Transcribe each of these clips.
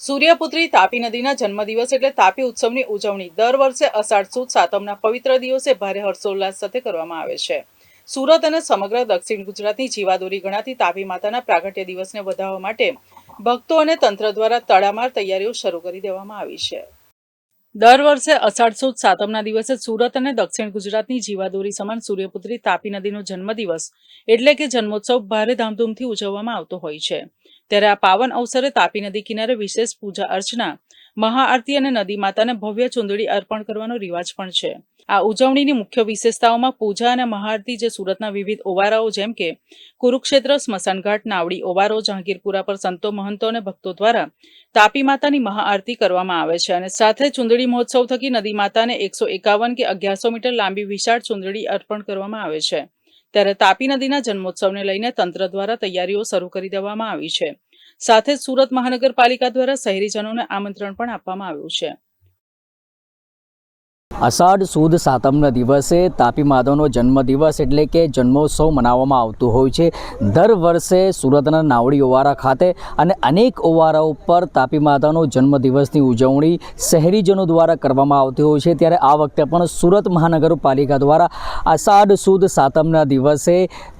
સૂર્યપુત્રી તાપી નદીના જન્મદિવસ એટલે તાપી ઉત્સવની ઉજવણી દર વર્ષે અષાઢ સુદ સાતમના પવિત્ર દિવસે ભારે હર્ષોલ્લાસ સાથે કરવામાં આવે છે। સુરત અને સમગ્ર દક્ષિણ ગુજરાતની જીવાદોરી ગણાતી તાપી માતાના પ્રાગટ્ય દિવસને વધાવવા માટે ભક્તો અને તંત્ર દ્વારા તડામાર તૈયારીઓ શરૂ કરી દેવામાં આવી છે। દર વર્ષે અષાઢ સુદ સાતમના દિવસે સુરત અને દક્ષિણ ગુજરાતની જીવાદોરી સમાન સૂર્યપુત્રી તાપી નદીનો જન્મદિવસ એટલે કે જન્મોત્સવ ભારે ધામધૂમથી ઉજવવામાં આવતો હોય છે। ત્યારે આ પાવન અવસરે તાપી નદી કિનારે વિશેષ પૂજા અર્ચના, મહાઆરતી અને નદી માતાને ભવ્ય ચુંદડી અર્પણ કરવાનો રિવાજ પણ છે। આ ઉજવણીની મુખ્ય વિશેષતાઓમાં પૂજા અને મહાઆરતી જે સુરતના વિવિધ ઓવારાઓ જેમ કે કુરુક્ષેત્ર, સ્મશાનઘાટ, નાવડી ઓવારો, જહાંગીરપુરા પર સંતો, મહંતો અને ભક્તો દ્વારા તાપી માતાની મહાઆરતી કરવામાં આવે છે અને સાથે ચુંદડી મહોત્સવ થકી નદી માતાને 151 કે 1100 મીટર લાંબી વિશાળ ચુંદડી અર્પણ કરવામાં આવે છે। ત્યારે તાપી નદીના જન્મોત્સવને લઈને તંત્ર દ્વારા તૈયારીઓ શરૂ કરી દેવામાં આવી છે। સાથે જ સુરત મહાનગરપાલિકા દ્વારા શહેરીજનોને આમંત્રણ પણ આપવામાં આવ્યું છે। અષાઢ સુદ સાતમના દિવસે તાપી માતાનો જન્મદિવસ એટલે કે જન્મોત્સવ મનાવવામાં આવતું હોય છે। દર વર્ષે સુરતના નાવડી ઓવારા ખાતે અને અનેક ઓવારાઓ પર તાપી માતાનો જન્મદિવસની ઉજવણી શહેરીજનો દ્વારા કરવામાં આવતી હોય છે। ત્યારે આ વખતે પણ સુરત મહાનગરપાલિકા દ્વારા અષાઢ સુદ સાતમના દિવસે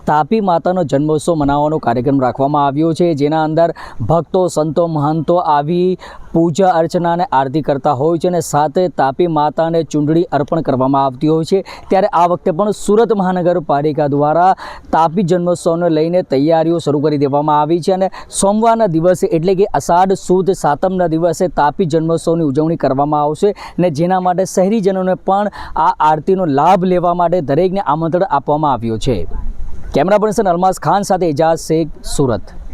તાપી માતાનો જન્મોત્સવ મનાવવાનો કાર્યક્રમ રાખવામાં આવ્યો છે, જેના અંદર ભક્તો, સંતો, મહંતો આવી પૂજા અર્ચના અને આરતી કરતા હોય છે અને સાથે તાપી માતાને ચૂંદડી અર્પણ કરવામાં આવતી હોય છે। ત્યારે આ વખતે પણ સુરત મહાનગરપાલિકા દ્વારા તાપી જન્મોત્સવને લઈને તૈયારીઓ શરૂ કરી દેવામાં આવી છે અને સોમવારના દિવસે એટલે કે અષાઢ સુદ સાતમના દિવસે તાપી જન્મોત્સવની ઉજવણી કરવામાં આવશે અને જેના માટે શહેરીજનોને પણ આ આરતીનો લાભ લેવા માટે દરેકને આમંત્રણ આપવામાં આવ્યું છે। કેમેરા પર્સન અલમાઝ ખાન સાથે એજાઝ શેખ, સુરત।